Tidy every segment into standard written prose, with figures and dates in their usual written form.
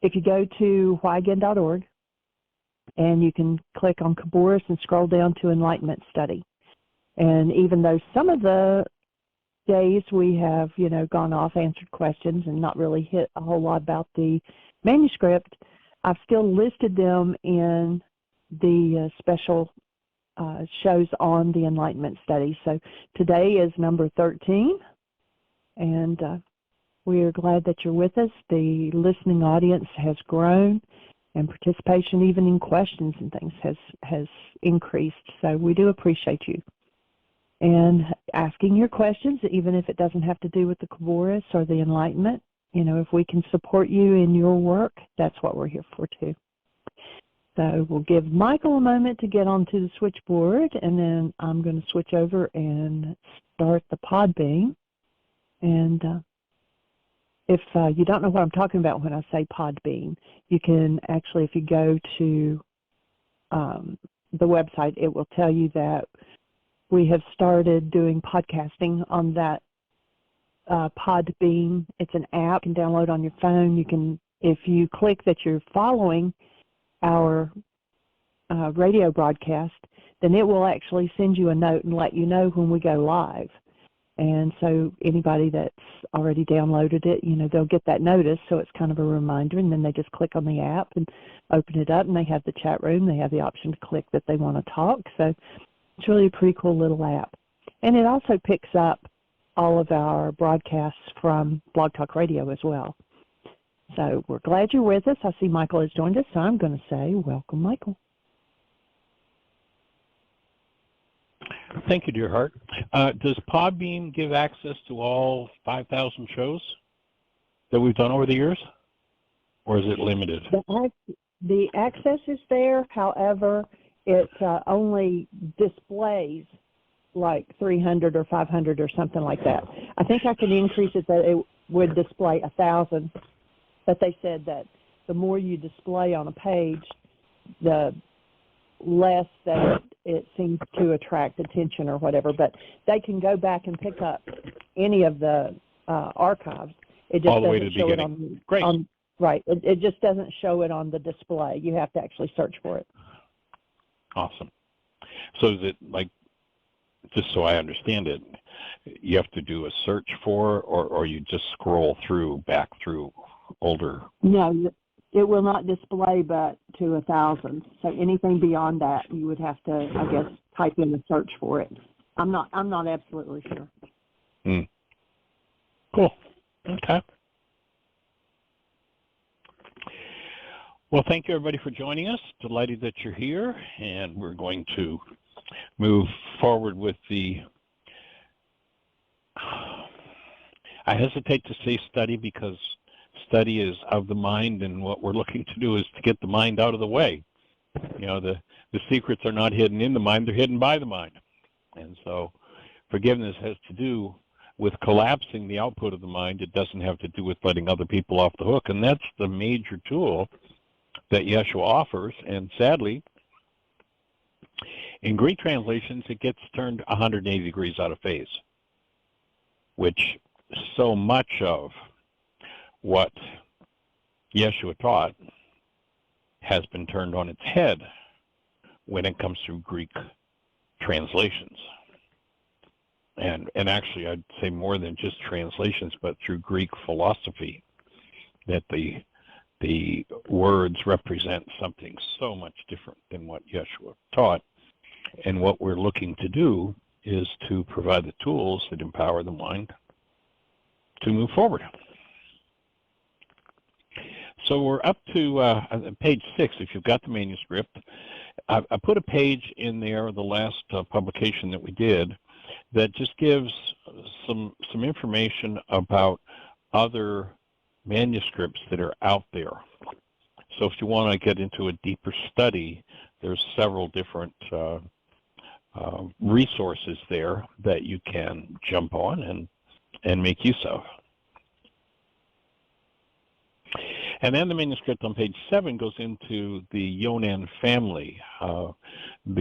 if you go to whyagain.org, and you can click on Khabouris and scroll down to Enlightenment Study. And even though some of the days we have, gone off, answered questions, and not really hit a whole lot about the manuscript, I've still listed them in the special shows on the Enlightenment Study. So today is number 13, and we are glad that you're with us. The listening audience has grown, and participation even in questions and things has increased. So we do appreciate you. And asking your questions, even if it doesn't have to do with the Khabouris or the Enlightenment, if we can support you in your work, that's what we're here for too. So we'll give Michael a moment to get onto the switchboard, and then I'm going to switch over and start the Podbean. And if you don't know what I'm talking about when I say Podbean, you can actually, if you go to the website, it will tell you that we have started doing podcasting on that Podbean. It's an app you can download on your phone. You can, if you click that you're following our radio broadcast, then it will actually send you a note and let you know when we go live. And so anybody that's already downloaded it, they'll get that notice, so it's kind of a reminder, and then they just click on the app and open it up, and they have the chat room. They have the option to click that they want to talk. So it's really a pretty cool little app. And it also picks up all of our broadcasts from Blog Talk Radio as well. So we're glad you're with us. I see Michael has joined us, so I'm going to say welcome, Michael. Thank you, dear heart. Does Podbean give access to all 5,000 shows that we've done over the years, or is it limited? The access is there. However, it only displays like 300 or 500 or something like that. I think I can increase it that it would display 1,000, but they said that the more you display on a page, the less that it seems to attract attention or whatever. But they can go back and pick up any of the archives. It just all the way to doesn't the show beginning. it on, Great. Right. It just doesn't show it on the display. You have to actually search for it. Awesome. So is it like, just so I understand it, you have to do a search for, or you just scroll back through older? No, it will not display but to 1,000. So anything beyond that, you would have to, I guess, type in a search for it. I'm not absolutely sure. Cool. Okay. Well, thank you, everybody, for joining us. Delighted that you're here, and we're going to move forward with I hesitate to say study, because study is of the mind, and what we're looking to do is to get the mind out of the way. The secrets are not hidden in the mind, they're hidden by the mind. And so forgiveness has to do with collapsing the output of the mind. It doesn't have to do with letting other people off the hook, and that's the major tool that Yeshua offers. And sadly, in Greek translations, it gets turned 180 degrees out of phase, which so much of what Yeshua taught has been turned on its head when it comes to Greek translations. And actually, I'd say more than just translations, but through Greek philosophy, that the words represent something so much different than what Yeshua taught. And what we're looking to do is to provide the tools that empower the mind to move forward. So we're up to page 6, if you've got the manuscript. I put a page in there, the last publication that we did, that just gives some information about other manuscripts that are out there. So if you want to get into a deeper study, there's several different resources there that you can jump on and make use of. And then the manuscript on page 7 goes into the Yonan family. The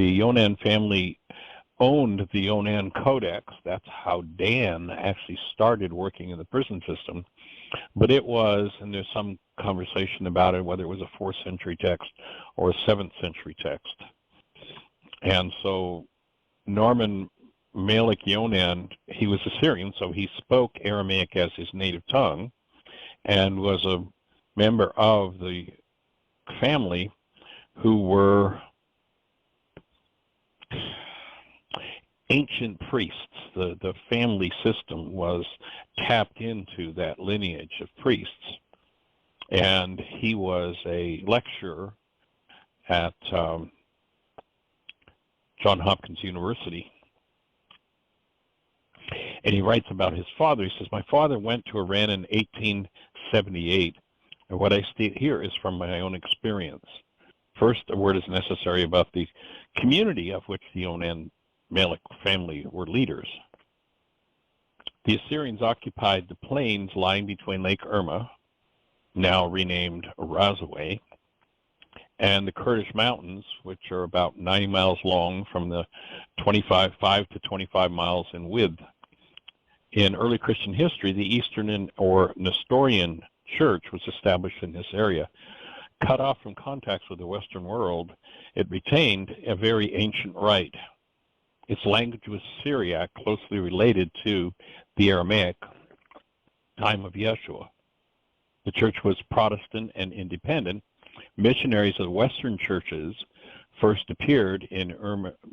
Yonan family owned the Yonan Codex. That's how Dan actually started working in the prison system. But it was, and there's some conversation about it, whether it was a 4th century text or a 7th century text. And so Norman Malik Yonan, he was Assyrian, so he spoke Aramaic as his native tongue and was a member of the family who were ancient priests. The family system was tapped into that lineage of priests. And he was a lecturer at Johns Hopkins University. And he writes about his father. He says, my father went to Iran in 1878. And what I state here is from my own experience. First, a word is necessary about the community of which the Yonan Malik family were leaders. The Assyrians occupied the plains lying between Lake Irma, now renamed Razaway, and the Kurdish Mountains, which are about 90 miles long from the 5 to 25 miles in width. In early Christian history, the Eastern or Nestorian Church was established in this area. Cut off from contacts with the Western world, it retained a very ancient rite. Its language was Syriac, closely related to the Aramaic time of Yeshua. The church was Protestant and independent. Missionaries of the Western churches first appeared in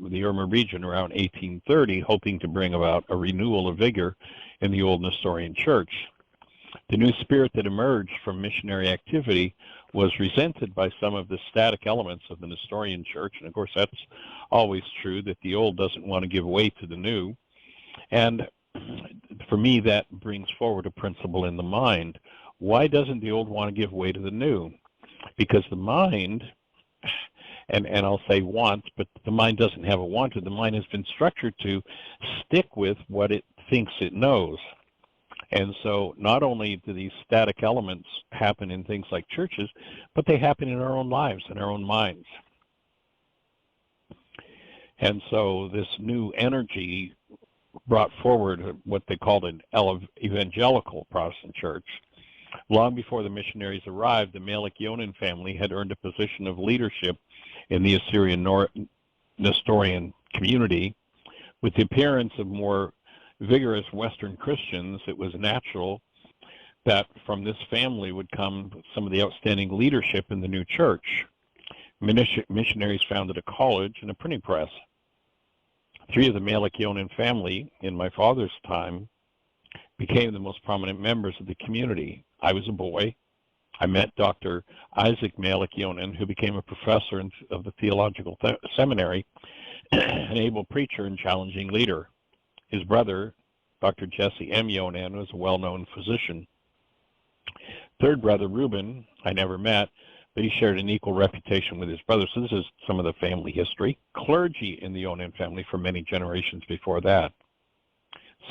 the Irma region around 1830, hoping to bring about a renewal of vigor in the old Nestorian church. The new spirit that emerged from missionary activity was resented by some of the static elements of the Nestorian church, and of course that's always true, that the old doesn't want to give way to the new. And for me, that brings forward a principle in the mind. Why doesn't the old want to give way to the new? Because the mind, and I'll say wants, but the mind doesn't have a wanted. The mind has been structured to stick with what it thinks it knows. And so not only do these static elements happen in things like churches, but they happen in our own lives, in our own minds. And so this new energy brought forward what they called an evangelical Protestant church. Long before the missionaries arrived, the Malik Yonan family had earned a position of leadership in the Assyrian Nestorian community. With the appearance of more vigorous Western Christians, it was natural that from this family would come some of the outstanding leadership in the new church. Missionaries founded a college and a printing press. 3 of the Malik Yonan family in my father's time became the most prominent members of the community. I was a boy. I met Dr. Isaac Malik Yonan, who became a professor of the theological seminary, an able preacher and challenging leader. His brother, Dr. Jesse M. Yonan, was a well-known physician. Third brother, Reuben, I never met, but he shared an equal reputation with his brother. So this is some of the family history. Clergy in the Yonan family for many generations before that.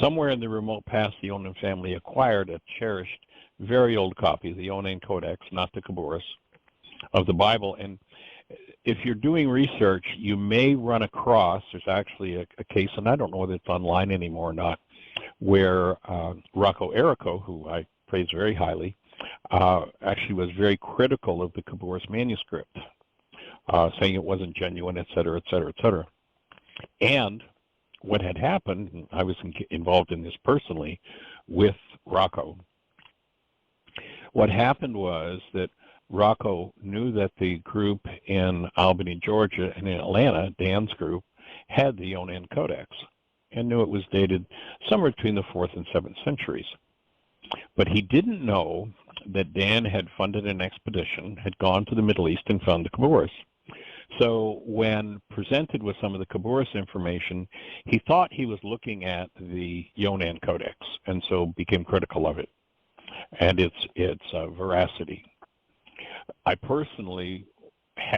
Somewhere in the remote past, the Yonan family acquired a cherished, very old copy, the Yonan Codex, not the Khabouris, of the Bible. And if you're doing research, you may run across, there's actually a case, and I don't know whether it's online anymore or not, where Rocco Errico, who I praise very highly, actually was very critical of the Khabouris Manuscript, saying it wasn't genuine, et cetera, et cetera, et cetera. And what had happened, and I was involved in this personally with Rocco, what happened was that Rocco knew that the group in Albany, Georgia, and in Atlanta, Dan's group, had the Yonan Codex and knew it was dated somewhere between the 4th and 7th centuries. But he didn't know that Dan had funded an expedition, had gone to the Middle East and found the Khabouris. So when presented with some of the Khabouris information, he thought he was looking at the Yonan Codex, and so became critical of it and its veracity. I personally,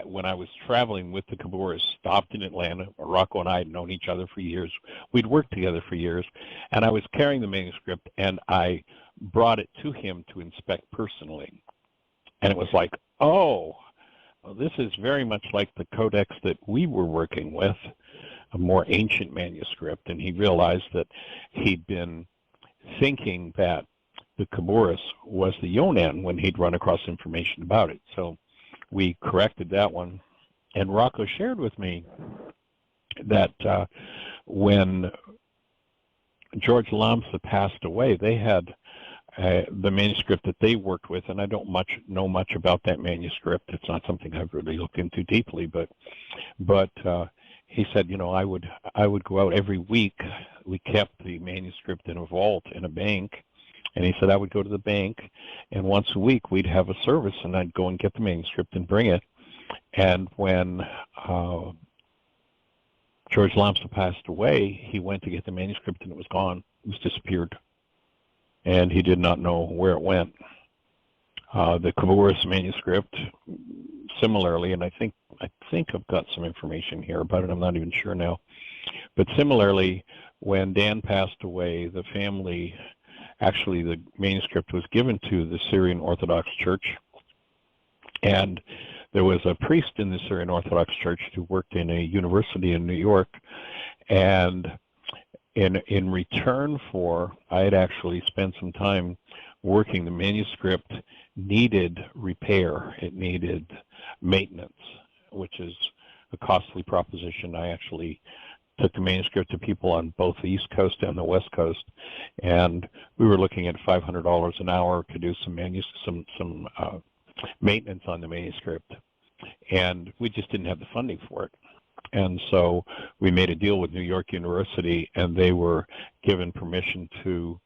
when I was traveling with the Khabouris, stopped in Atlanta. Rocco and I had known each other for years. We'd worked together for years, and I was carrying the manuscript, and I brought it to him to inspect personally. And it was like, oh, well, this is very much like the codex that we were working with, a more ancient manuscript. And he realized that he'd been thinking that the Khabouris was the Yonan when he'd run across information about it. So we corrected that one. And Rocco shared with me that when George Lamsa passed away, they had the manuscript that they worked with, and I don't know much about that manuscript. It's not something I've really looked into deeply, but he said, you know, I would go out every week. We kept the manuscript in a vault in a bank, and he said I would go to the bank, and once a week we'd have a service, and I'd go and get the manuscript and bring it. And when George Lamsa passed away, he went to get the manuscript, and it was gone. It was disappeared, and he did not know where it went. The Khabouris manuscript, similarly, and I think I've got some information here about it. I'm not even sure now. But similarly, when Dan passed away, the family, actually the manuscript was given to the Syrian Orthodox Church, and there was a priest in the Syrian Orthodox Church who worked in a university in New York, and in return for, I had actually spent some time working. The manuscript needed repair. It needed maintenance, which is a costly proposition. I actually took the manuscript to people on both the East Coast and the West Coast, and we were looking at $500 an hour to do some maintenance on the manuscript, and we just didn't have the funding for it. And so we made a deal with New York University, and they were given permission to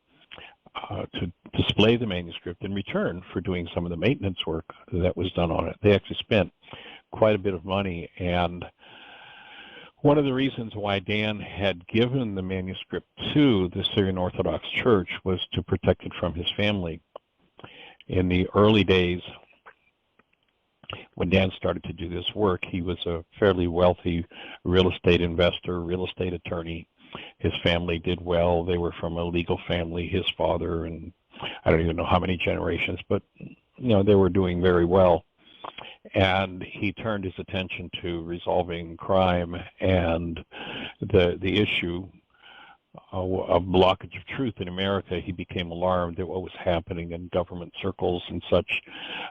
display the manuscript in return for doing some of the maintenance work that was done on it. They actually spent quite a bit of money, and one of the reasons why Dan had given the manuscript to the Syrian Orthodox Church was to protect it from his family. In the early days, when Dan started to do this work, he was a fairly wealthy real estate investor, real estate attorney. His family did well. They were from a legal family, his father, and I don't even know how many generations, but you know, they were doing very well. And he turned his attention to resolving crime and the issue of blockage of truth in America. He became alarmed at what was happening in government circles and such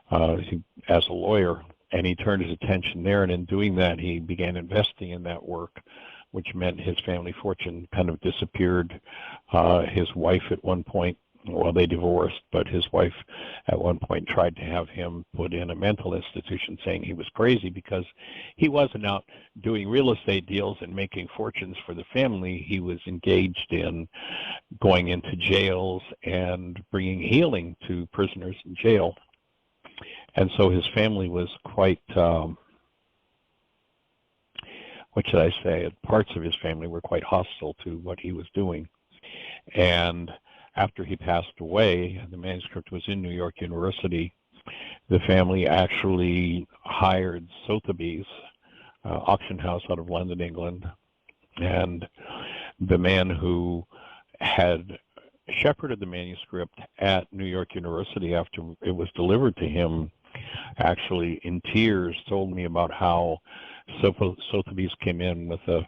as a lawyer, and he turned his attention there, and in doing that he began investing in that work, which meant his family fortune kind of disappeared. His wife at one point, well, they divorced, but his wife at one point tried to have him put in a mental institution, saying he was crazy because he wasn't out doing real estate deals and making fortunes for the family. He was engaged in going into jails and bringing healing to prisoners in jail. And so his family was quite, what should I say, parts of his family were quite hostile to what he was doing. And after he passed away, the manuscript was in New York University, the family actually hired Sotheby's auction house out of London, England, and the man who had shepherded the manuscript at New York University after it was delivered to him, actually in tears told me about how Sotheby's came in with a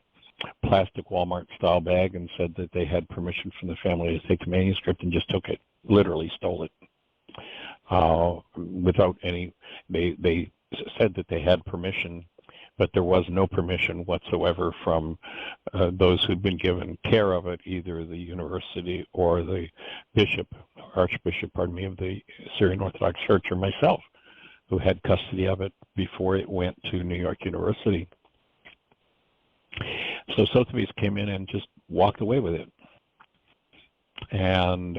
plastic Walmart-style bag and said that they had permission from the family to take the manuscript, and just took it, literally stole it, without any. They said that they had permission, but there was no permission whatsoever from those who'd been given care of it, either the university or the Archbishop, of the Syrian Orthodox Church, or myself, who had custody of it before it went to New York University. So Sotheby's came in and just walked away with it, and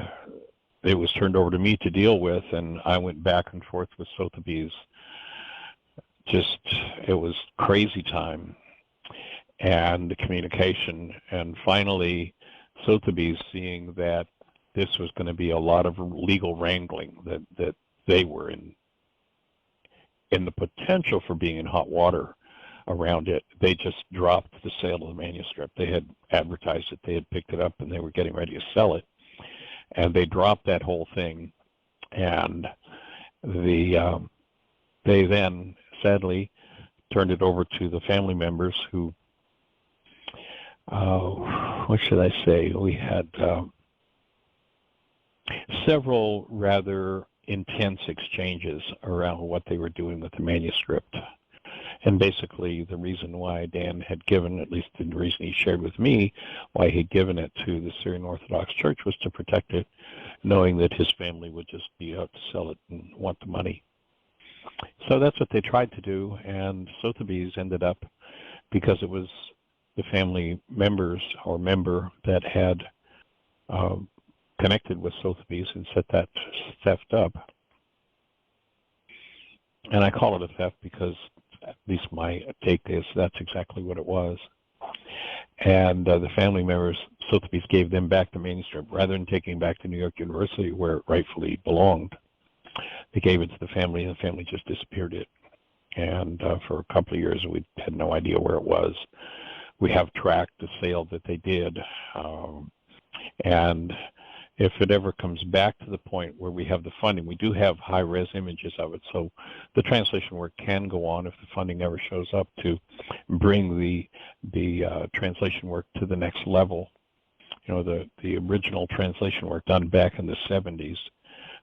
it was turned over to me to deal with, and I went back and forth with Sotheby's. Just, it was crazy time and the communication, and finally Sotheby's, seeing that this was going to be a lot of legal wrangling, that they were in the potential for being in hot water around it, they just dropped the sale of the manuscript. They had advertised it, they had picked it up, and they were getting ready to sell it, and they dropped that whole thing. And they then sadly turned it over to the family members who, what should I say, we had several rather intense exchanges around what they were doing with the manuscript. And basically the reason why Dan had given, at least the reason he shared with me, why he'd given it to the Syrian Orthodox Church was to protect it, knowing that his family would just be out to sell it and want the money. So that's what they tried to do, and Sotheby's ended up, because it was the family members or member that had connected with Sotheby's and set that theft up. And I call it a theft because, at least my take is, that's exactly what it was. And the family members, Sotheby's gave them back the manuscript rather than taking it back to New York University where it rightfully belonged. They gave it to the family, and the family just disappeared it. And for a couple of years, we had no idea where it was. We have tracked the sale that they did. And if it ever comes back to the point where we have the funding, we do have high-res images of it, so the translation work can go on if the funding ever shows up to bring the translation work to the next level. You know, the original translation work done back in the 70s,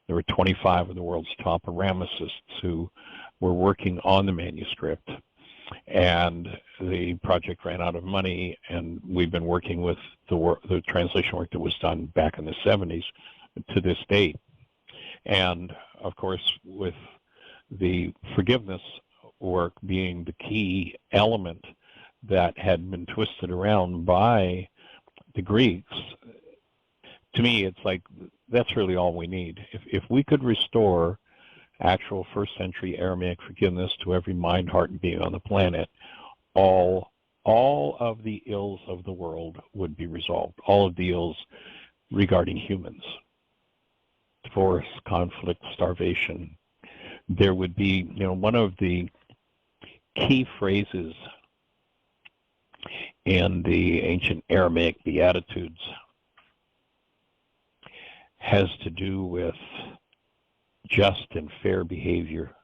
there were 25 of the world's top Aramicists who were working on the manuscript, and the project ran out of money, and we've been working with the translation work that was done back in the 70s to this date. And of course, with the forgiveness work being the key element that had been twisted around by the Greeks, to me it's like that's really all we need. If we could restore actual first century Aramaic forgiveness to every mind, heart, and being on the planet, all of the ills of the world would be resolved. All of the ills regarding humans. Divorce, conflict, starvation. There would be, you know, one of the key phrases in the ancient Aramaic Beatitudes has to do with just and fair behavior.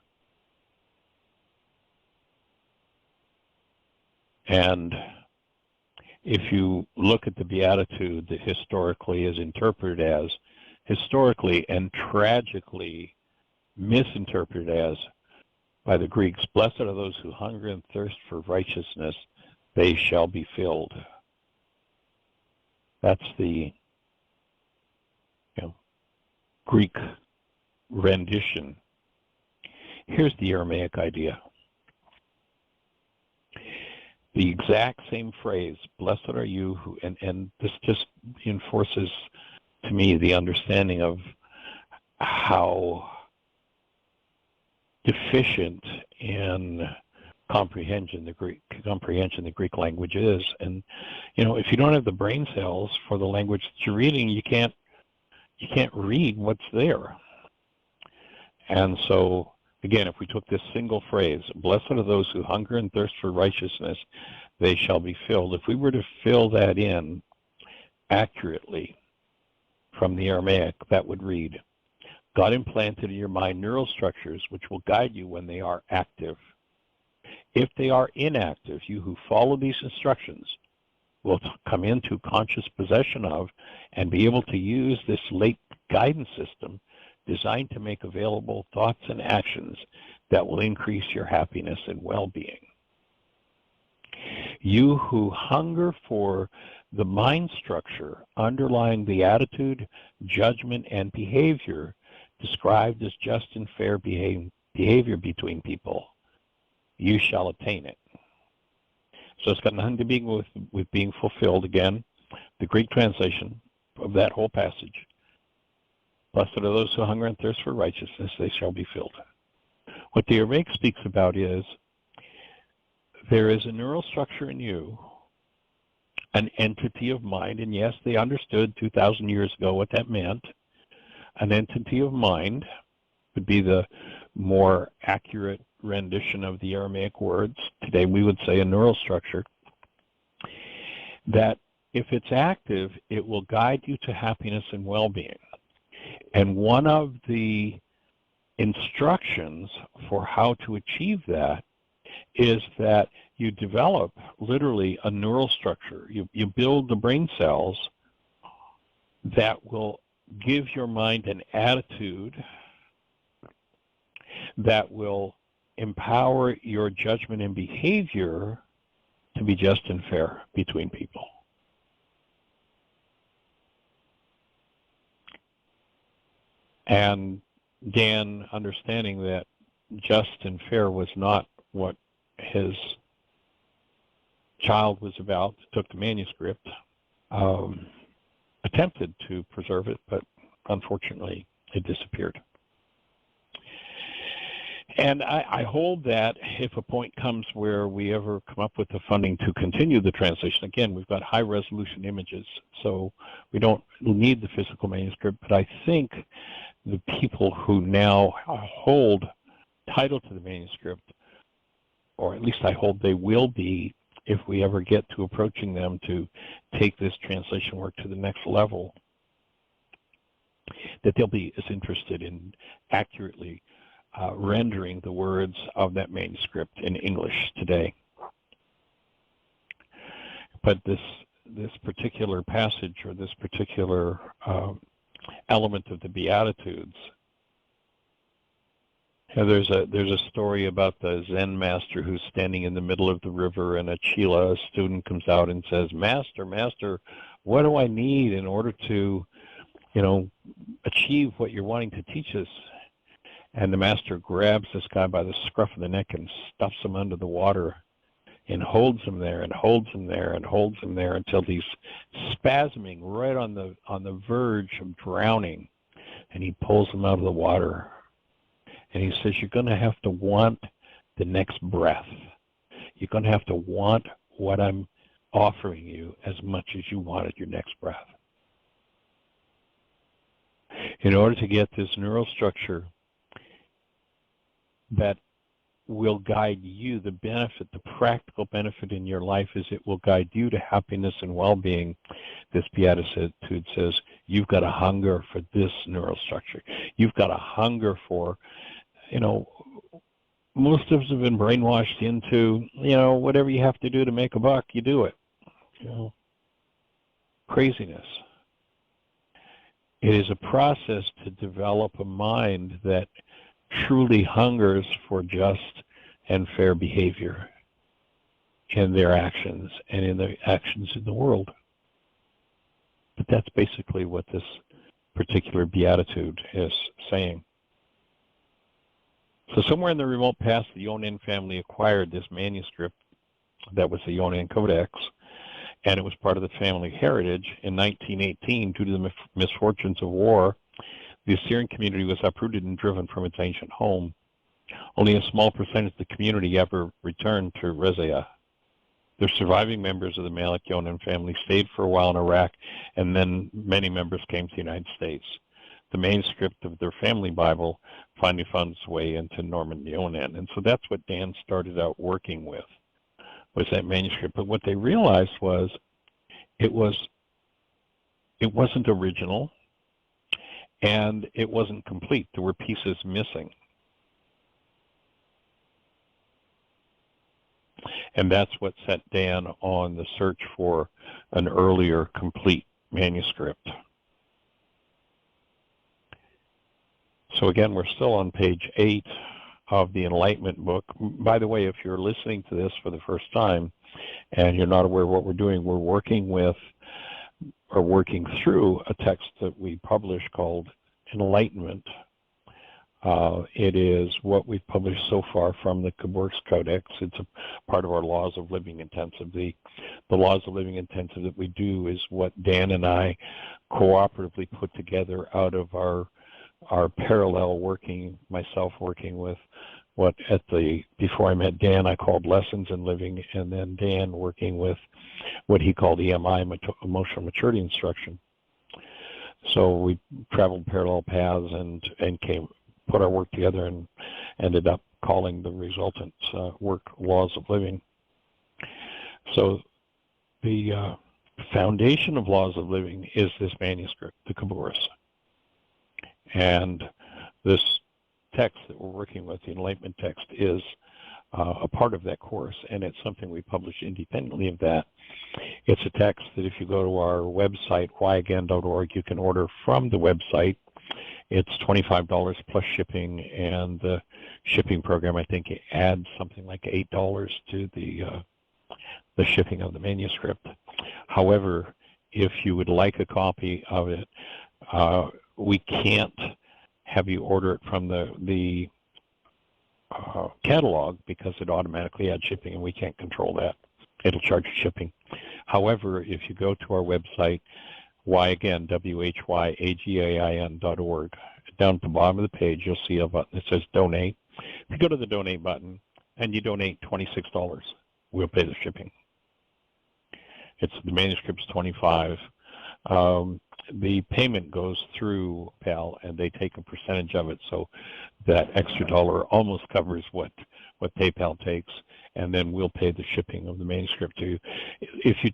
And if you look at the Beatitude that historically is interpreted as, historically and tragically misinterpreted as by the Greeks, blessed are those who hunger and thirst for righteousness, they shall be filled. That's the Greek rendition. Here's the Aramaic idea. The exact same phrase, blessed are you who, and this just reinforces to me the understanding of how deficient in comprehension the Greek language is. And you know, if you don't have the brain cells for the language that you're reading, you can't read what's there. And so, again, if we took this single phrase, blessed are those who hunger and thirst for righteousness, they shall be filled. If we were to fill that in accurately from the Aramaic, that would read, God implanted in your mind neural structures which will guide you when they are active. If they are inactive, you who follow these instructions will come into conscious possession of and be able to use this late guidance system designed to make available thoughts and actions that will increase your happiness and well-being. You who hunger for the mind structure underlying the attitude, judgment, and behavior described as just and fair behavior between people, you shall attain it. So it's got nothing to do with being fulfilled. Again, the Greek translation of that whole passage. Blessed are those who hunger and thirst for righteousness, they shall be filled. What the Aramaic speaks about is there is a neural structure in you, an entity of mind, and yes, they understood 2,000 years ago what that meant. An entity of mind would be the more accurate rendition of the Aramaic words. Today we would say a neural structure, that if it's active, it will guide you to happiness and well-being. And one of the instructions for how to achieve that is that you develop literally a neural structure. You build the brain cells that will give your mind an attitude that will empower your judgment and behavior to be just and fair between people. And Dan, understanding that just and fair was not what his child was about, took the manuscript, attempted to preserve it, but unfortunately it disappeared. And I hold that if a point comes where we ever come up with the funding to continue the translation, again, we've got high resolution images, so we don't need the physical manuscript, but I think the people who now hold title to the manuscript, or at least I hold they will be if we ever get to approaching them to take this translation work to the next level, that they'll be as interested in accurately rendering the words of that manuscript in English today. But this particular passage, or this particular element of the Beatitudes, there's a story about the Zen master who's standing in the middle of the river, and a chela, a student, comes out and says, "Master, master, what do I need in order to, achieve what you're wanting to teach us?" And the master grabs this guy by the scruff of the neck and stuffs him under the water and holds him there and holds him there and holds him there until he's spasming right on the verge of drowning. And he pulls him out of the water. And he says, "You're going to have to want the next breath. You're going to have to want what I'm offering you as much as you wanted your next breath." In order to get this neural structure that will guide you, the benefit, the practical benefit in your life is it will guide you to happiness and well-being. This Beatitude says, you've got a hunger for this neural structure. You've got a hunger for, most of us have been brainwashed into, whatever you have to do to make a buck, you do it. Craziness. It is a process to develop a mind that truly hungers for just and fair behavior in their actions and in the actions in the world. But that's basically what this particular Beatitude is saying. So somewhere in the remote past, the Yonan family acquired this manuscript that was the Yonan Codex, and it was part of the family heritage. In 1918, due to the misfortunes of war, the Assyrian community was uprooted and driven from its ancient home. Only a small percentage of the community ever returned to Rezaiah. The surviving members of the Malik Yonan family stayed for a while in Iraq, and then many members came to the United States. The manuscript of their family Bible finally found its way into Norman Yonan, and so that's what Dan started out working with, was that manuscript. But what they realized was it wasn't original, and it wasn't complete. There were pieces missing. And that's what set Dan on the search for an earlier complete manuscript. So again, we're still on page 8 of the Enlightenment book. By the way, if you're listening to this for the first time and you're not aware of what we're doing, we're working with or working through a text that we publish called Enlightenment. It is what we've published so far from the Khabouris Codex. It's a part of our Laws of Living Intensive. The Laws of Living Intensive that we do is what Dan and I cooperatively put together out of our parallel working, myself working with what before I met Dan I called Lessons in Living, and then Dan working with what he called EMI, Emotional Maturity Instruction. So we traveled parallel paths and put our work together and ended up calling the resultant work Laws of Living. So the foundation of Laws of Living is this manuscript, the Khabouris. And this text that we're working with, the Enlightenment text, is a part of that course, and it's something we publish independently of that. It's a text that if you go to our website, whyagain.org, you can order from the website. It's $25 plus shipping, and the shipping program, I think, adds something like $8 to the shipping of the manuscript. However, if you would like a copy of it, we can't have you order it from the catalog because it automatically adds shipping, and we can't control that. It'll charge you shipping. However, if you go to our website, whyagain, whyagain.org, down at the bottom of the page, you'll see a button that says Donate. If you go to the Donate button and you donate $26, we'll pay the shipping. The manuscript's $25. The payment goes through PAL, and they take a percentage of it, so that extra dollar almost covers what PayPal takes, and then we'll pay the shipping of the manuscript to you. If you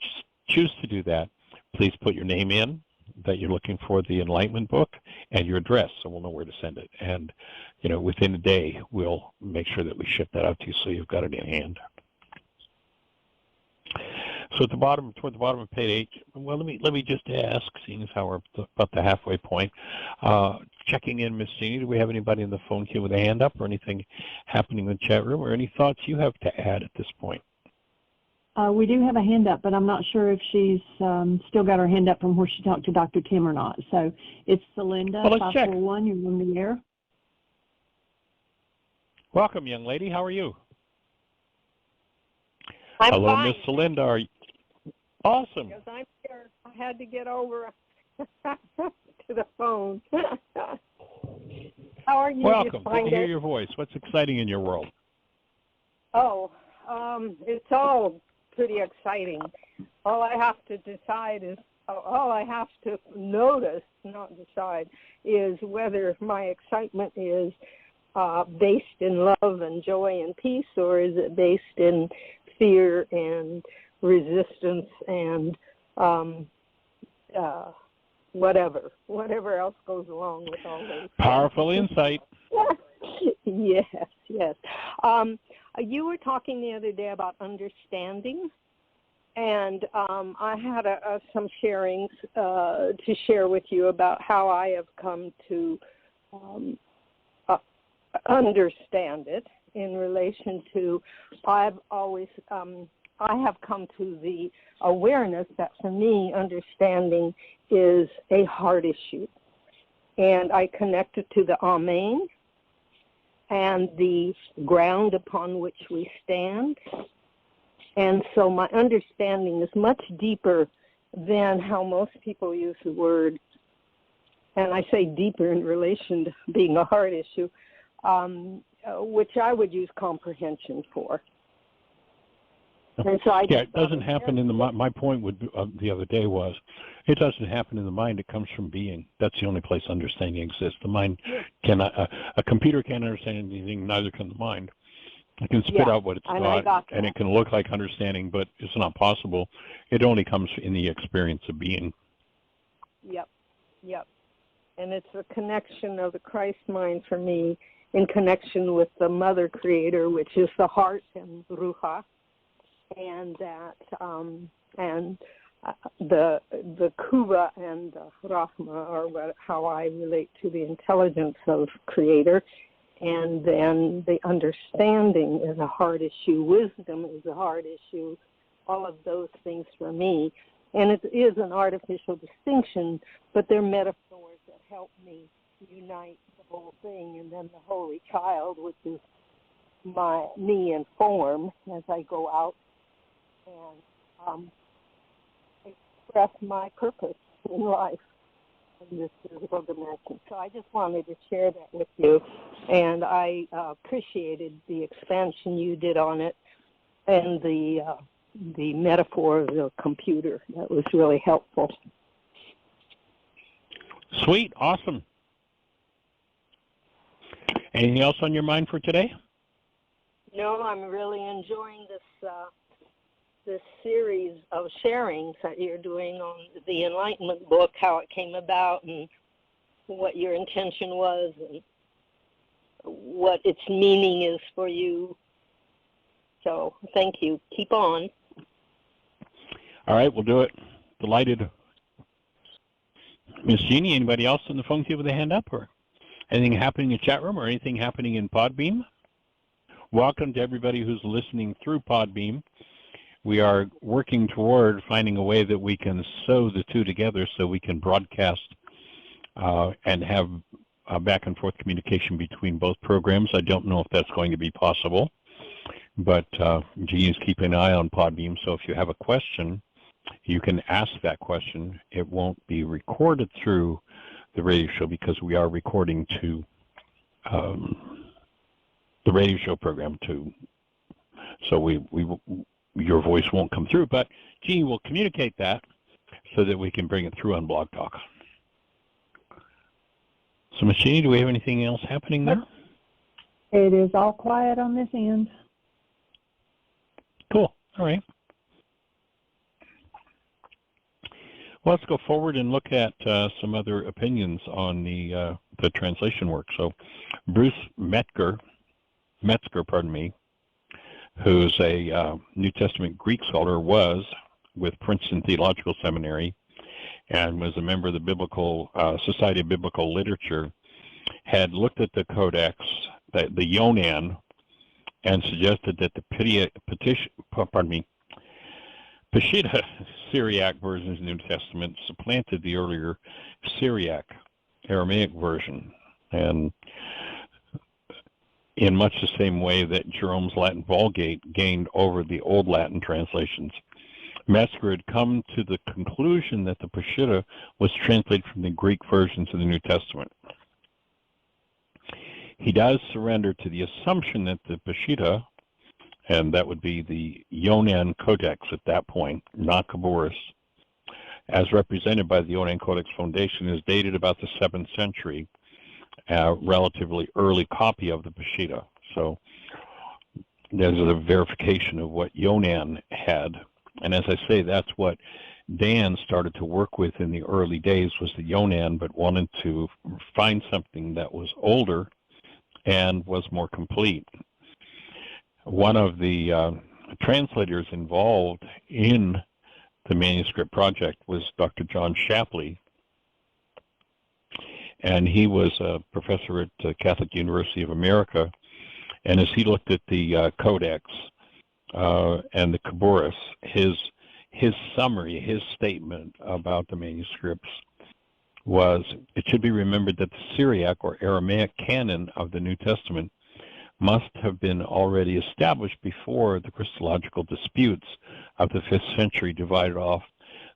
choose to do that, please put your name in that you're looking for the Enlightenment book and your address, so we'll know where to send it. And within a day, we'll make sure that we ship that out to you, so you've got it in hand. So toward the bottom of page 8, well, let me just ask, seeing as how we're about the halfway point, checking in, Miss Jeannie, do we have anybody in the phone queue with a hand up, or anything happening in the chat room, or any thoughts you have to add at this point? We do have a hand up, but I'm not sure if she's still got her hand up from where she talked to Dr. Tim or not. So it's Celinda, 541, you're on the air. Welcome, young lady. How are you? Hello, fine. Miss Celinda. Are you? Awesome. Because I'm here. I had to get over to the phone. How are you? Welcome. Good to hear your voice. What's exciting in your world? Oh, it's all pretty exciting. All I have to decide is, all I have to notice, not decide, is whether my excitement is based in love and joy and peace, or is it based in fear and resistance and whatever else goes along with all those. Powerful insight. Yes. You were talking the other day about understanding, and I had some sharings to share with you about how I have come to understand it in relation to, I have come to the awareness that for me, understanding is a heart issue. And I connect it to the Amen and the ground upon which we stand. And so my understanding is much deeper than how most people use the word. And I say deeper in relation to being a heart issue, which I would use comprehension for. And so it doesn't happen in the mind. My point the other day was, it doesn't happen in the mind. It comes from being. That's the only place understanding exists. The mind cannot. A computer can't understand anything. Neither can the mind. It can spit out what it's got, and it can look like understanding, but it's not possible. It only comes in the experience of being. Yep. And it's a connection of the Christ mind for me, in connection with the Mother Creator, which is the heart and Ruha, and that the Kuva and the Rahma are how I relate to the intelligence of Creator, and then the understanding is a heart issue, wisdom is a heart issue, all of those things for me. And it is an artificial distinction, but they're metaphors that help me unite the whole thing. And then the Holy Child, which is me in form as I go out and express my purpose in life in this physical dimension. So I just wanted to share that with you, and I appreciated the expansion you did on it and the metaphor of the computer. That was really helpful. Sweet, awesome. Anything else on your mind for today? No, I'm really enjoying this series of sharings that you're doing on the Enlightenment book, how it came about and what your intention was and what its meaning is for you. So thank you. Keep on. All right, we'll do it. Delighted. Miss Jeannie, anybody else on the phone queue with a hand up, or anything happening in the chat room, or anything happening in Podbeam? Welcome to everybody who's listening through Podbeam. We are working toward finding a way that we can sew the two together so we can broadcast and have back and forth communication between both programs. I don't know if that's going to be possible, but Jeannie's keeping an eye on Podbeam, so if you have a question, you can ask that question. It won't be recorded through the radio show because we are recording to the radio show program too. So your voice won't come through, but Jeannie will communicate that so that we can bring it through on Blog Talk. So, Ms. Jeannie, do we have anything else happening there? It is all quiet on this end. Cool. All right. Well, let's go forward and look at some other opinions on the translation work. So, Bruce Metzger, who's a New Testament Greek scholar, was with Princeton Theological Seminary and was a member of the Biblical Society of Biblical Literature, had looked at the Codex, the Yonan, and suggested that the Peshitta Syriac versions of the New Testament supplanted the earlier Syriac Aramaic version, and in much the same way that Jerome's Latin Vulgate gained over the Old Latin translations. Metzger had come to the conclusion that the Peshitta was translated from the Greek versions of the New Testament. He does surrender to the assumption that the Peshitta, and that would be the Yonan Codex at that point, not Khabouris, as represented by the Yonan Codex Foundation, is dated about the 7th century, a relatively early copy of the Peshitta. So there's a verification of what Yonan had. And as I say, that's what Dan started to work with in the early days, was the Yonan, but wanted to find something that was older and was more complete. One of the translators involved in the manuscript project was Dr. John Shapley, and he was a professor at Catholic University of America. And as he looked at the Codex and the Khabouris, his summary, his statement about the manuscripts was, it should be remembered that the Syriac or Aramaic canon of the New Testament must have been already established before the Christological disputes of the 5th century divided off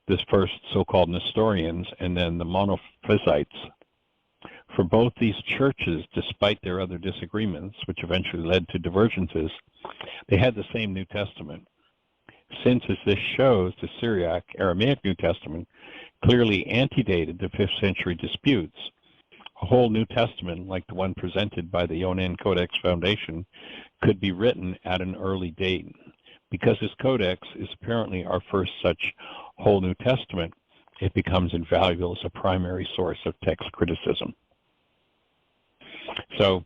this first so-called Nestorians and then the Monophysites. For both these churches, despite their other disagreements, which eventually led to divergences, they had the same New Testament. Since, as this shows, the Syriac Aramaic New Testament clearly antedated the 5th century disputes, a whole New Testament, like the one presented by the Yonan Codex Foundation, could be written at an early date. Because this codex is apparently our first such whole New Testament, it becomes invaluable as a primary source of text criticism. So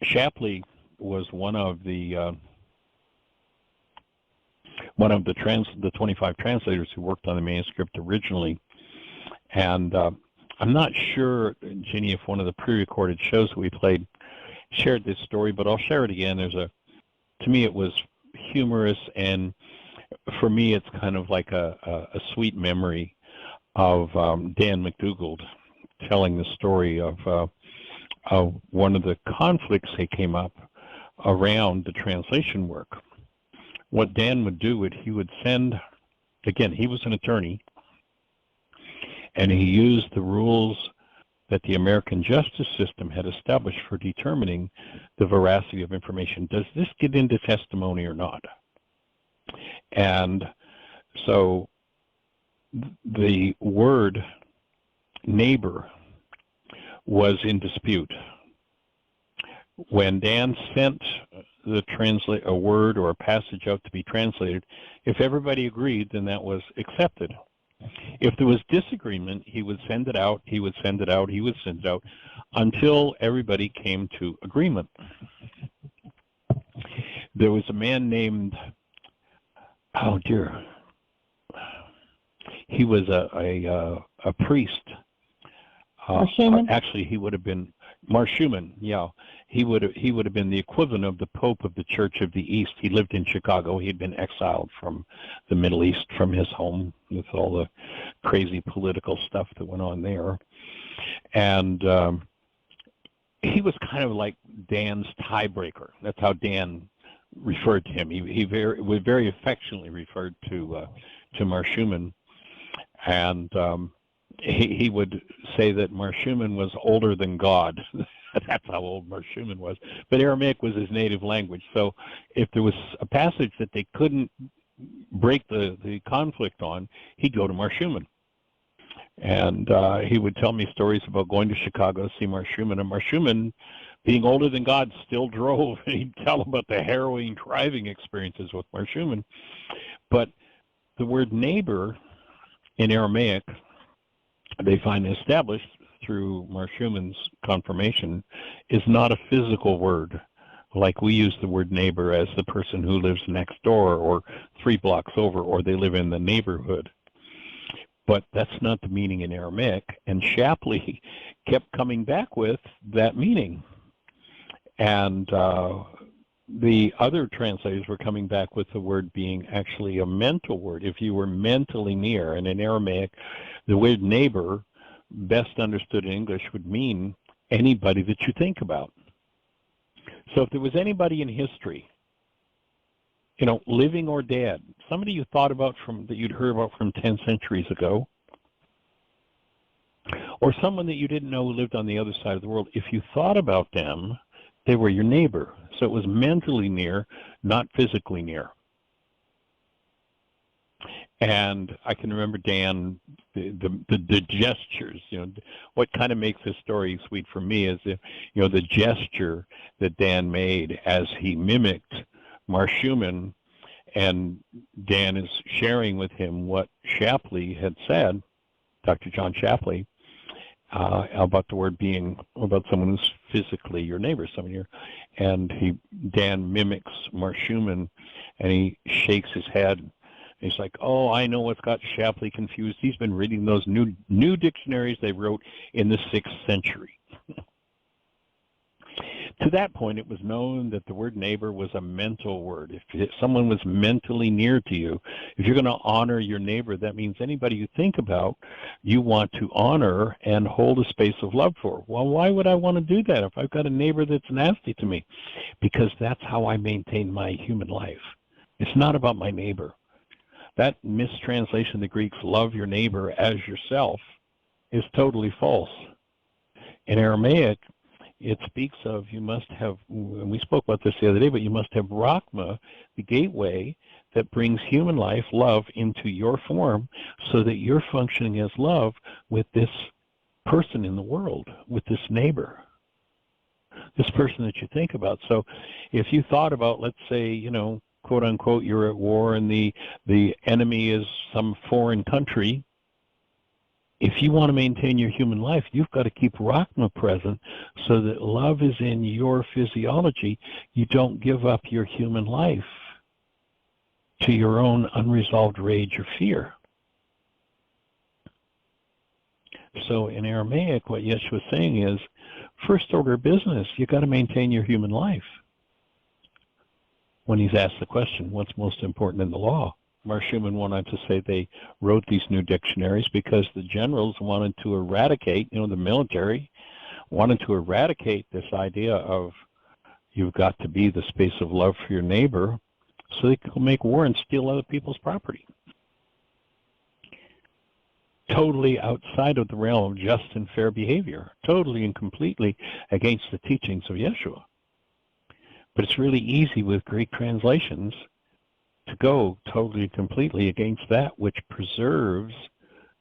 Shapley was one of the 25 translators who worked on the manuscript originally, and I'm not sure, Ginny, if one of the pre-recorded shows that we played shared this story, but I'll share it again. To me, it was humorous, and for me, it's kind of like a sweet memory of Dan MacDougald telling the story of one of the conflicts that came up around the translation work. What Dan would do, he would send, again, he was an attorney, and he used the rules that the American justice system had established for determining the veracity of information. Does this get into testimony or not? And so the word neighbor was in dispute. When Dan sent a word or a passage out to be translated, if everybody agreed, then that was accepted. If there was disagreement, he would send it out, he would send it out, he would send it out, until everybody came to agreement. There was a man named, he was a priest. Marshuman? Actually, he would have been Marshuman. Yeah, he would have been the equivalent of the Pope of the Church of the East. He lived in Chicago. He had been exiled from the Middle East, from his home, with all the crazy political stuff that went on there. And he was kind of like Dan's tiebreaker. That's how Dan referred to him. He very affectionately referred to Marshuman, and he would say that Marshuman was older than God. That's how old Marshuman was. But Aramaic was his native language. So if there was a passage that they couldn't break the conflict on, he'd go to Marshuman. And he would tell me stories about going to Chicago to see Marshuman. And Marshuman, being older than God, still drove. And he'd tell about the harrowing driving experiences with Marshuman. But the word neighbor in Aramaic, they find established through Marshuman's confirmation, is not a physical word like we use the word neighbor as the person who lives next door or 3 blocks over, or they live in the neighborhood. But that's not the meaning in Aramaic, and Shapley kept coming back with that meaning. And the other translators were coming back with the word being actually a mental word. If you were mentally near, and in Aramaic, the word neighbor, best understood in English, would mean anybody that you think about. So if there was anybody in history, you know, living or dead, somebody you thought about that you'd heard about from 10 centuries ago, or someone that you didn't know who lived on the other side of the world, if you thought about them, they were your neighbor. So it was mentally near, not physically near. And I can remember Dan, the gestures, you know, what kind of makes this story sweet for me is, you know, the gesture that Dan made as he mimicked Marshuman, and Dan is sharing with him what Shapley had said, Dr. John Shapley, about the word being about someone who's physically your neighbor, and Dan mimics Marshuman, and he shakes his head. He's like, oh, I know what's got Shapley confused. He's been reading those new dictionaries they wrote in the 6th century. To that point, it was known that the word neighbor was a mental word. If someone was mentally near to you, if you're going to honor your neighbor, that means anybody you think about, you want to honor and hold a space of love for. Well, why would I want to do that if I've got a neighbor that's nasty to me? Because that's how I maintain my human life. It's not about my neighbor. That mistranslation of the Greek's love your neighbor as yourself is totally false. In Aramaic, it speaks of you must have, and we spoke about this the other day, but you must have Rachma, the gateway that brings human life, love, into your form so that you're functioning as love with this person in the world, with this neighbor, this person that you think about. So if you thought about, let's say, you know, quote unquote, you're at war and the enemy is some foreign country, if you want to maintain your human life, you've got to keep Rachma present so that love is in your physiology. You don't give up your human life to your own unresolved rage or fear. So in Aramaic, what Yeshua is saying is, first order of business, you've got to maintain your human life. When he's asked the question, what's most important in the law? Marshuman wanted to say they wrote these new dictionaries because the generals wanted to eradicate, you know, the military wanted to eradicate this idea of you've got to be the space of love for your neighbor so they can make war and steal other people's property. Totally outside of the realm of just and fair behavior, totally and completely against the teachings of Yeshua. But it's really easy with Greek translations to go totally, completely against that which preserves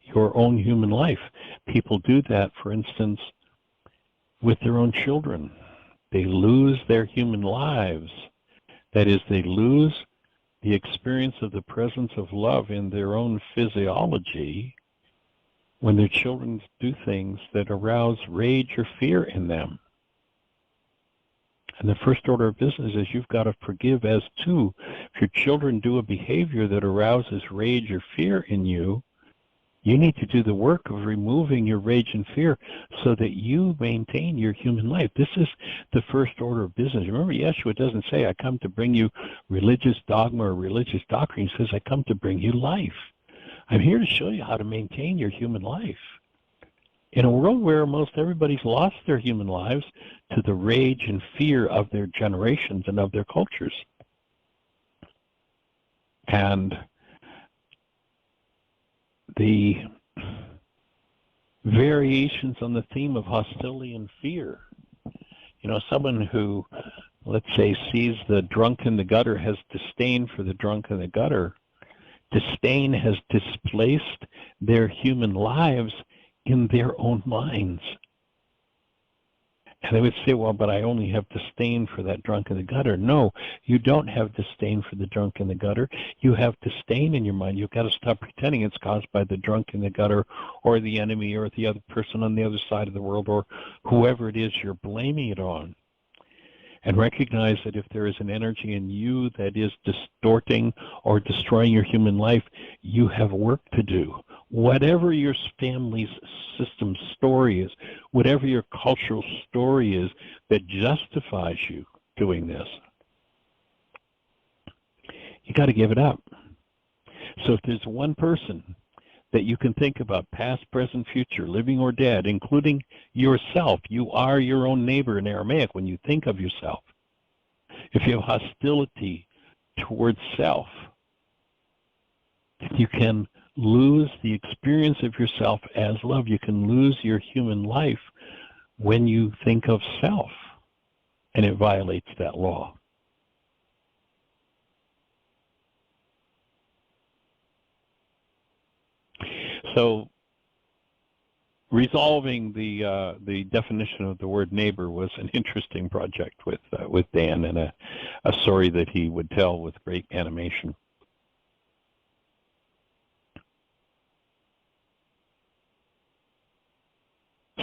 your own human life. People do that, for instance, with their own children. They lose their human lives. That is, they lose the experience of the presence of love in their own physiology when their children do things that arouse rage or fear in them. And the first order of business is you've got to forgive as too. If your children do a behavior that arouses rage or fear in you, You need to do the work of removing your rage and fear so that you maintain your human life. This is the first order of business. Remember, Yeshua doesn't say, I come to bring you religious dogma or religious doctrine. He says, I come to bring you life. I'm here to show you how to maintain your human life. In a world where most everybody's lost their human lives to the rage and fear of their generations and of their cultures. And the variations on the theme of hostility and fear. You know, someone who, let's say, sees the drunk in the gutter has disdain for the drunk in the gutter. Disdain has displaced their human lives in their own minds. And they would say, well, but I only have disdain for that drunk in the gutter. No, you don't have disdain for the drunk in the gutter. You have disdain in your mind. You've got to stop pretending it's caused by the drunk in the gutter or the enemy or the other person on the other side of the world or whoever it is you're blaming it on. And recognize that if there is an energy in you that is distorting or destroying your human life, you have work to do. Whatever your family's system story is, whatever your cultural story is that justifies you doing this, you got to give it up. So if there's one person that you can think about, past, present, future, living or dead, including yourself, you are your own neighbor in Aramaic when you think of yourself. If you have hostility towards self, you can lose the experience of yourself as love. You can lose your human life when you think of self, and it violates that law. So resolving the definition of the word neighbor was an interesting project with Dan, and a story that he would tell with great animation.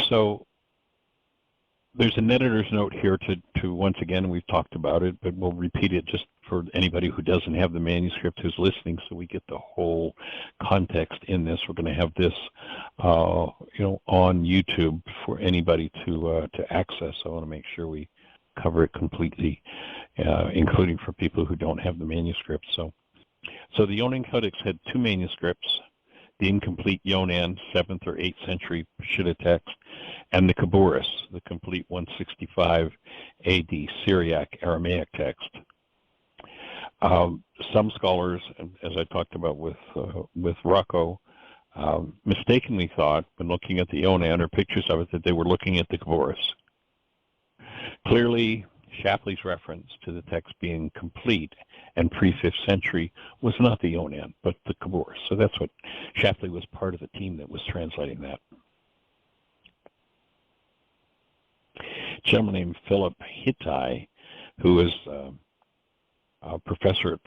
So there's an editor's note here to once again, we've talked about it, but we'll repeat it just for anybody who doesn't have the manuscript who's listening, so we get the whole context in this. We're going to have this, on YouTube for anybody to access. I want to make sure we cover it completely, including for people who don't have the manuscript. So the Yonan Codex had two manuscripts: the incomplete Yonan, 7th or 8th century Peshitta text, and the Khabouris, the complete 165 AD Syriac Aramaic text. Some scholars, as I talked about with Rocco, mistakenly thought, when looking at the Yonan or pictures of it, that they were looking at the Khabouris. Clearly, Shapley's reference to the text being complete and pre-5th century was not the Yonan, but the Khabouris. So that's what Shapley was part of the team that was translating that. A gentleman named Philip Hittai, who is a professor at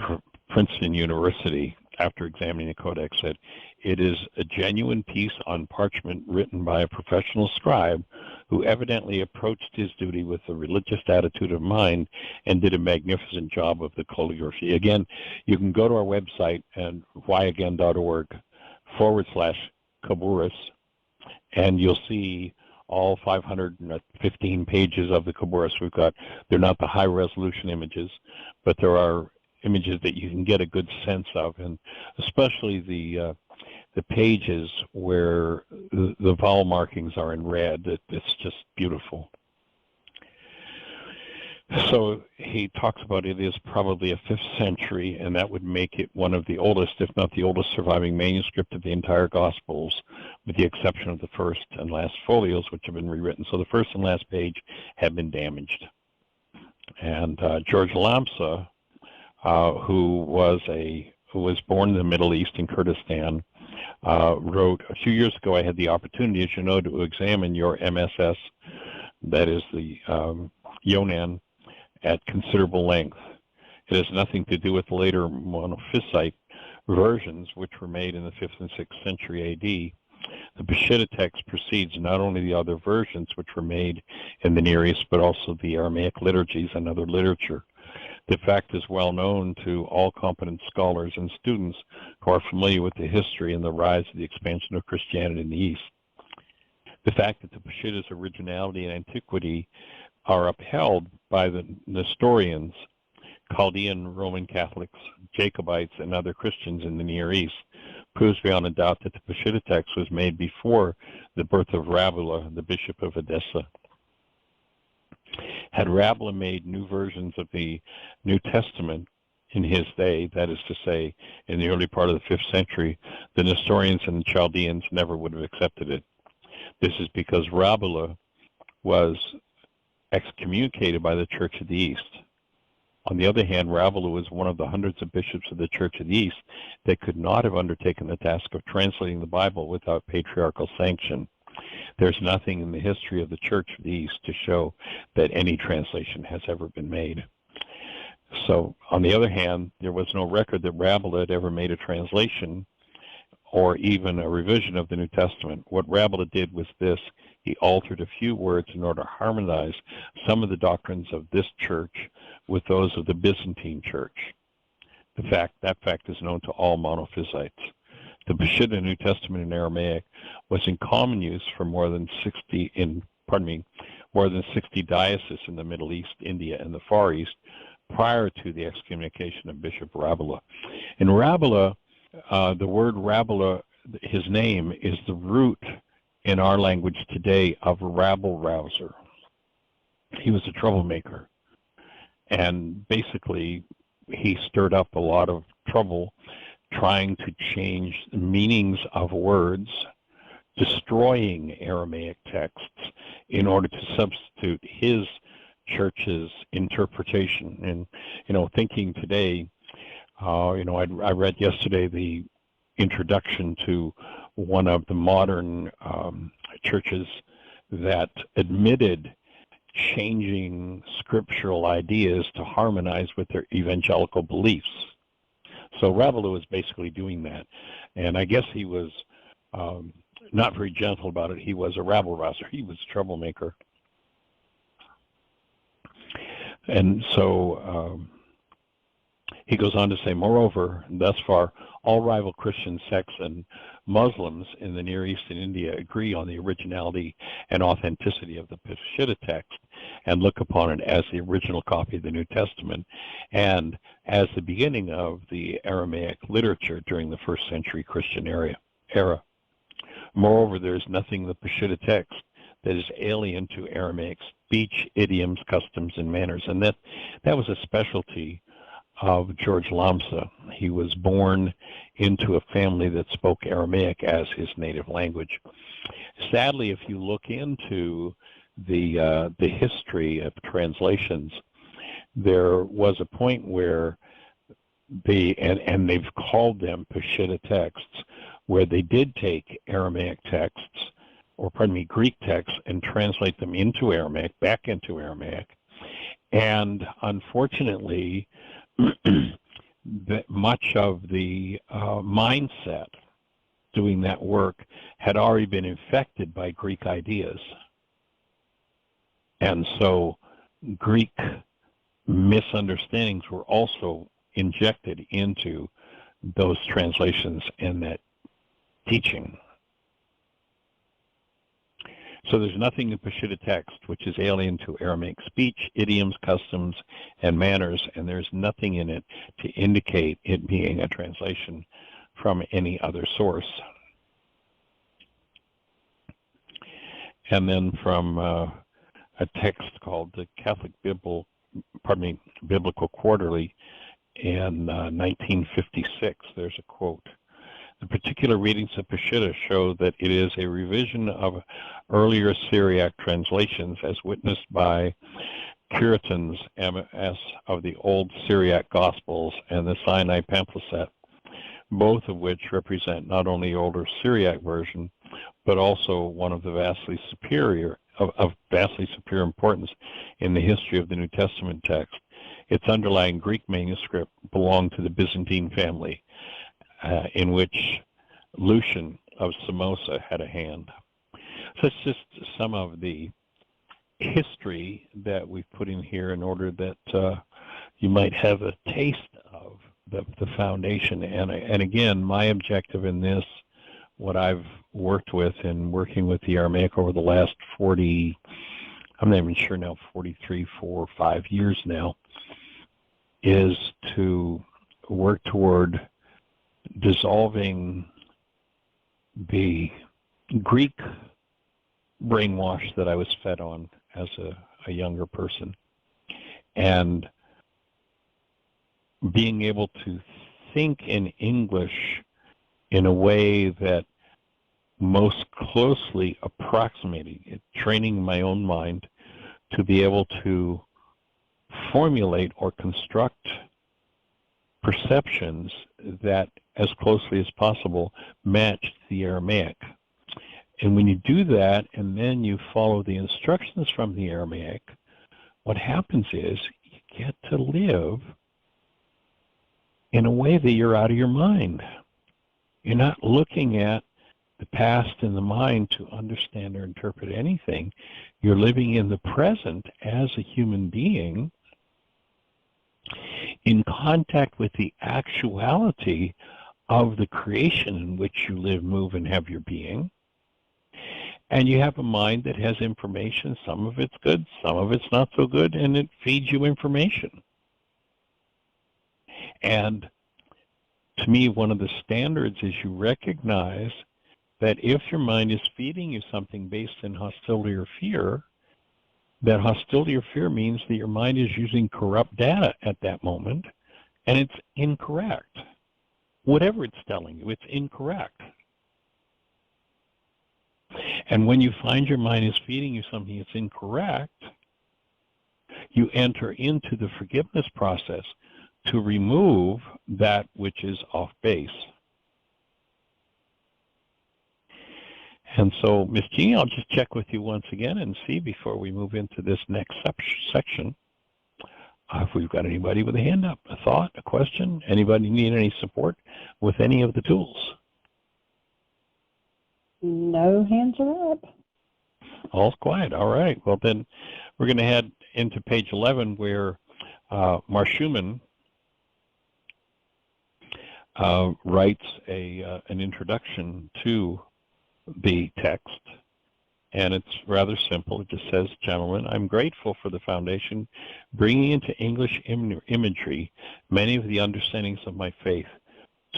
Princeton University, after examining the Codex, said, "It is a genuine piece on parchment written by a professional scribe who evidently approached his duty with a religious attitude of mind and did a magnificent job of the calligraphy." Again, you can go to our website and whyagain.org/Khabouris, and you'll see all 515 pages of the Khabouris we've got. They're not the high-resolution images, but there are images that you can get a good sense of, and especially the pages where the vowel markings are in red. It's just beautiful. So he talks about it is probably a 5th century, and that would make it one of the oldest, if not the oldest, surviving manuscript of the entire Gospels, with the exception of the first and last folios, which have been rewritten. So the first and last page have been damaged. And George Lamsa, who was born in the Middle East in Kurdistan, wrote, "A few years ago I had the opportunity, as you know, to examine your MSS, that is the Yonan, at considerable length. It has nothing to do with the later monophysite versions, which were made in the 5th and 6th century AD. The Peshitta text precedes not only the other versions which were made in the Near East, but also the Aramaic liturgies and other literature. The fact is well known to all competent scholars and students who are familiar with the history and the rise of the expansion of Christianity in the East. The fact that the Peshitta's originality and antiquity are upheld by the Nestorians, Chaldean Roman Catholics, Jacobites, and other Christians in the Near East proves beyond a doubt that the Peshitta text was made before the birth of Rabula, the Bishop of Edessa. Had Rabula made new versions of the New Testament in his day, that is to say, in the early part of the 5th century, the Nestorians and the Chaldeans never would have accepted it. This is because Rabula was excommunicated by the Church of the East. On the other hand, Rabula was one of the hundreds of bishops of the Church of the East that could not have undertaken the task of translating the Bible without patriarchal sanction. There's nothing in the history of the Church of the East to show that any translation has ever been made. So, on the other hand, there was no record that Rabula had ever made a translation or even a revision of the New Testament. What Rabula did was this: he altered a few words in order to harmonize some of the doctrines of this church with those of the Byzantine Church. That fact is known to all monophysites. The Peshitta New Testament in Aramaic was in common use for more than 60 dioceses in the Middle East, India, and the Far East prior to the excommunication of Bishop Rabula. In Rabula, the word Rabula, his name, is the root in our language today of rabble-rouser. He was a troublemaker, and basically he stirred up a lot of trouble trying to change the meanings of words, destroying Aramaic texts in order to substitute his church's interpretation. And, thinking today, I read yesterday the introduction to one of the modern churches that admitted changing scriptural ideas to harmonize with their evangelical beliefs. So Rabula was basically doing that, and I guess he was not very gentle about it. He was a rabble-rouser. He was a troublemaker. And so he goes on to say, moreover, thus far, all rival Christian sects and Muslims in the Near East and India agree on the originality and authenticity of the Peshitta text and look upon it as the original copy of the New Testament and as the beginning of the Aramaic literature during the 1st century Christian era. Moreover, there is nothing in the Peshitta text that is alien to Aramaic speech, idioms, customs, and manners. And that was a specialty of George Lamsa. He was born into a family that spoke Aramaic as his native language. Sadly, if you look into the history of translations, there was a point where and they've called them Peshitta texts, where they did take Aramaic texts, Greek texts, and translate them into Aramaic, back into Aramaic. And unfortunately, much of the mindset doing that work had already been infected by Greek ideas. And so Greek misunderstandings were also injected into those translations and that teaching. So there's nothing in Peshitta text which is alien to Aramaic speech, idioms, customs, and manners, and there's nothing in it to indicate it being a translation from any other source. And then from a text called the Catholic Biblical Quarterly in 1956, there's a quote. The particular readings of Peshitta show that it is a revision of earlier Syriac translations as witnessed by Cureton's MS of the Old Syriac Gospels and the Sinai pamphlet, both of which represent not only the older Syriac version, but also one of the vastly superior importance in the history of the New Testament text. Its underlying Greek manuscript belonged to the Byzantine family, in which Lucian of Samosa had a hand. So it's just some of the history that we've put in here in order that you might have a taste of the foundation. And again, my objective in this, what I've worked with in working with the Aramaic over the last 40, I'm not even sure now, 43, 4, 5 years now, is to work toward dissolving the Greek brainwash that I was fed on as a younger person, and being able to think in English in a way that most closely approximating it, training my own mind to be able to formulate or construct perceptions that as closely as possible match the Aramaic. And when you do that and then you follow the instructions from the Aramaic, what happens is you get to live in a way that you're out of your mind. You're not looking at the past in the mind to understand or interpret anything. You're living in the present as a human being in contact with the actuality of the creation in which you live, move, and have your being. And you have a mind that has information. Some of it's good, some of it's not so good, and it feeds you information. And to me, one of the standards is you recognize that if your mind is feeding you something based in hostility or fear, that hostility or fear means that your mind is using corrupt data at that moment, and it's incorrect. Whatever it's telling you, it's incorrect. And when you find your mind is feeding you something that's incorrect, you enter into the forgiveness process to remove that which is off base. And so, Ms. Jeannie, I'll just check with you once again and see before we move into this next section if we've got anybody with a hand up, a thought, a question, anybody need any support with any of the tools. No hands are up. All's quiet. All right. Well, then we're going to head into page 11 where Marshuman writes an introduction to the text, and it's rather simple. It just says, "Gentlemen, I'm grateful for the Foundation bringing into English imagery many of the understandings of my faith,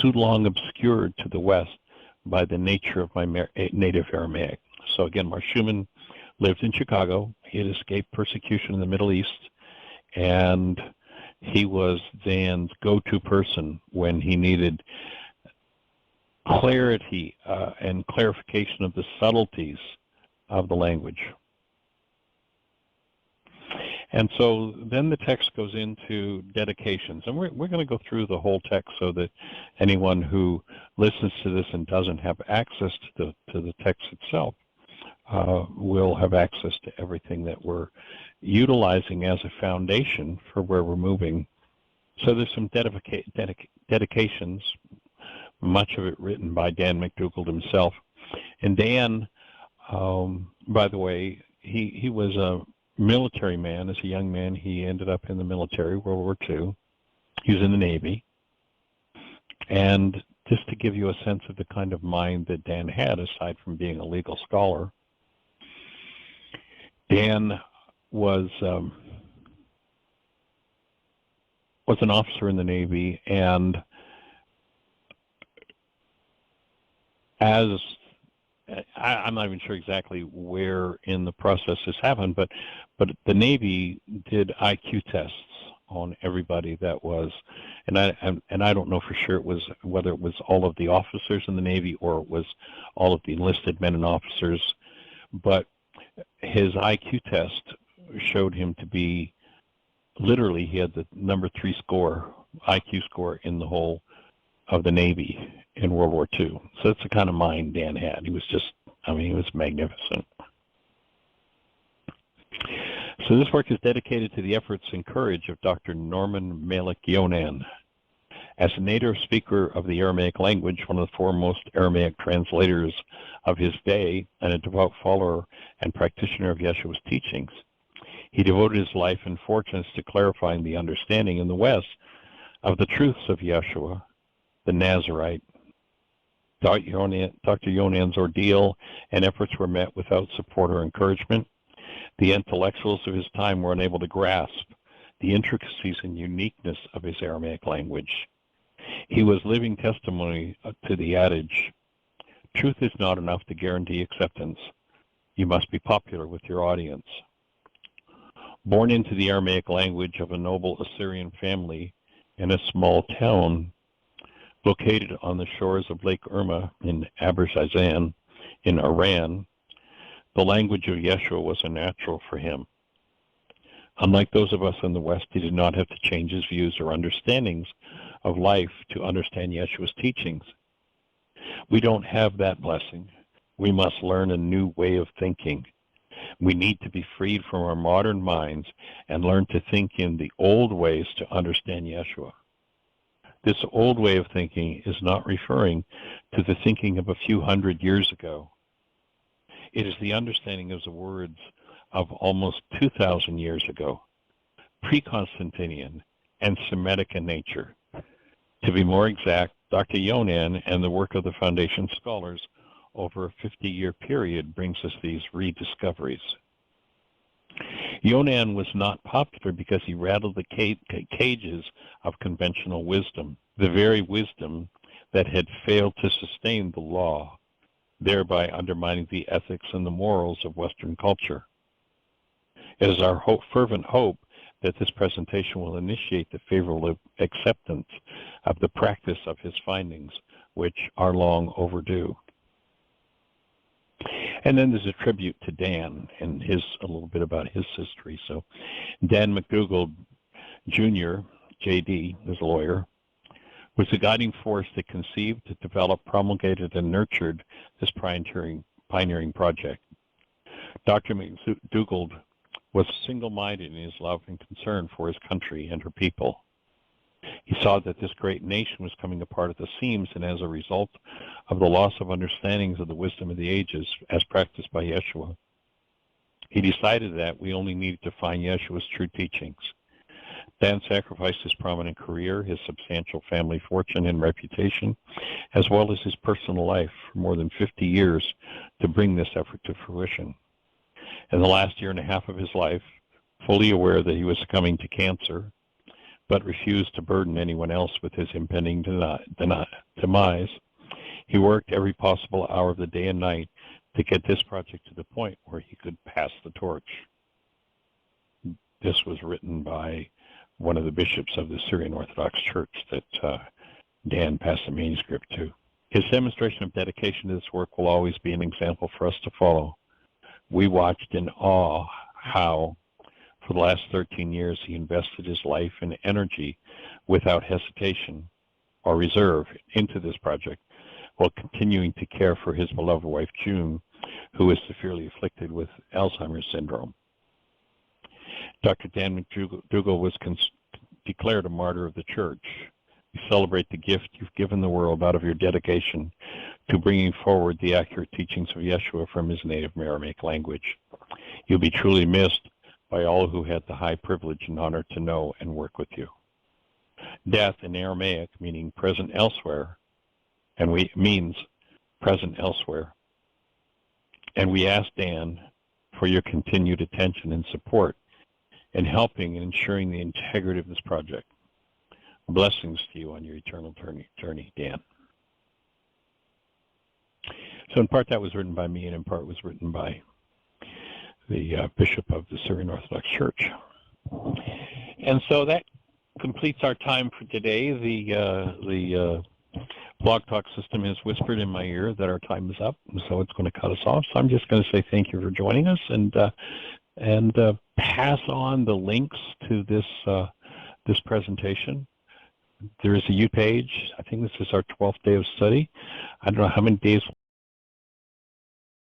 too long obscured to the West by the nature of my native Aramaic." So again, Marshuman lived in Chicago. He had escaped persecution in the Middle East, and he was Dan's go-to person when he needed clarity and clarification of the subtleties of the language. And so then the text goes into dedications. And we're going to go through the whole text so that anyone who listens to this and doesn't have access to the text itself will have access to everything that we're utilizing as a foundation for where we're moving. So there's some dedications, much of it written by Dan MacDougald himself. And Dan, by the way, he was a military man. As a young man, he ended up in the military, World War II. He was in the Navy. And just to give you a sense of the kind of mind that Dan had, aside from being a legal scholar, Dan was an officer in the Navy, and I'm not even sure exactly where in the process this happened, but the Navy did IQ tests on everybody that was, and I don't know for sure whether it was all of the officers in the Navy or it was all of the enlisted men and officers, but his IQ test showed him to be literally, he had the number 3 IQ score in the whole of the Navy in World War II. So that's the kind of mind Dan had. He was just, he was magnificent. So this work is dedicated to the efforts and courage of Dr. Norman Malik Yonan. As a native speaker of the Aramaic language, one of the foremost Aramaic translators of his day, and a devout follower and practitioner of Yeshua's teachings, He devoted his life and fortunes to clarifying the understanding in the West of the truths of Yeshua, the Nazarite. Dr. Yonan's ordeal and efforts were met without support or encouragement. The intellectuals of his time were unable to grasp the intricacies and uniqueness of his Aramaic language. He was living testimony to the adage, truth is not enough to guarantee acceptance. You must be popular with your audience. Born into the Aramaic language of a noble Assyrian family in a small town located on the shores of Lake Urma in Azerbaijan in Iran, the language of Yeshua was a natural for him. Unlike those of us in the West, he did not have to change his views or understandings of life to understand Yeshua's teachings. We don't have that blessing. We must learn a new way of thinking. We need to be freed from our modern minds and learn to think in the old ways to understand Yeshua. This old way of thinking is not referring to the thinking of a few hundred years ago. It is the understanding of the words of almost 2,000 years ago, pre-Constantinian and Semitic in nature. To be more exact, Dr. Yonan and the work of the Foundation scholars over a 50-year period brings us these rediscoveries. Yonan was not popular because he rattled the cages of conventional wisdom, the very wisdom that had failed to sustain the law, thereby undermining the ethics and the morals of Western culture. It is our fervent hope that this presentation will initiate the favorable acceptance of the practice of his findings, which are long overdue. And then there's a tribute to Dan and a little bit about his history. So Dan MacDougald Jr., JD, is a lawyer, was the guiding force that conceived, developed, promulgated, and nurtured this pioneering project. Dr. MacDougald was single-minded in his love and concern for his country and her people. He saw that this great nation was coming apart at the seams, and as a result of the loss of understandings of the wisdom of the ages as practiced by Yeshua, he decided that we only needed to find Yeshua's true teachings. Dan sacrificed his prominent career, his substantial family fortune and reputation, as well as his personal life for more than 50 years to bring this effort to fruition. In the last year and a half of his life, fully aware that he was succumbing to cancer, but refused to burden anyone else with his impending demise, he worked every possible hour of the day and night to get this project to the point where he could pass the torch. This was written by one of the bishops of the Syrian Orthodox Church that Dan passed the manuscript to. His demonstration of dedication to this work will always be an example for us to follow. We watched in awe how, for the last 13 years, he invested his life and energy without hesitation or reserve into this project, while continuing to care for his beloved wife, June, who is severely afflicted with Alzheimer's syndrome. Dr. Dan MacDougald was declared a martyr of the Church. We celebrate the gift you've given the world out of your dedication to bringing forward the accurate teachings of Yeshua from his native Aramaic language. You'll be truly missed by all who had the high privilege and honor to know and work with you. Death in Aramaic, meaning present elsewhere, means present elsewhere. And we ask Dan for your continued attention and support in helping and ensuring the integrity of this project. Blessings to you on your eternal journey, Dan. So in part that was written by me, and in part was written by the Bishop of the Syrian Orthodox Church. And so that completes our time for today. The Blog Talk system has whispered in my ear that our time is up, and so it's going to cut us off. So I'm just going to say thank you for joining us, and pass on the links to this presentation. There is a page. I think this is our 12th day of study. I don't know how many days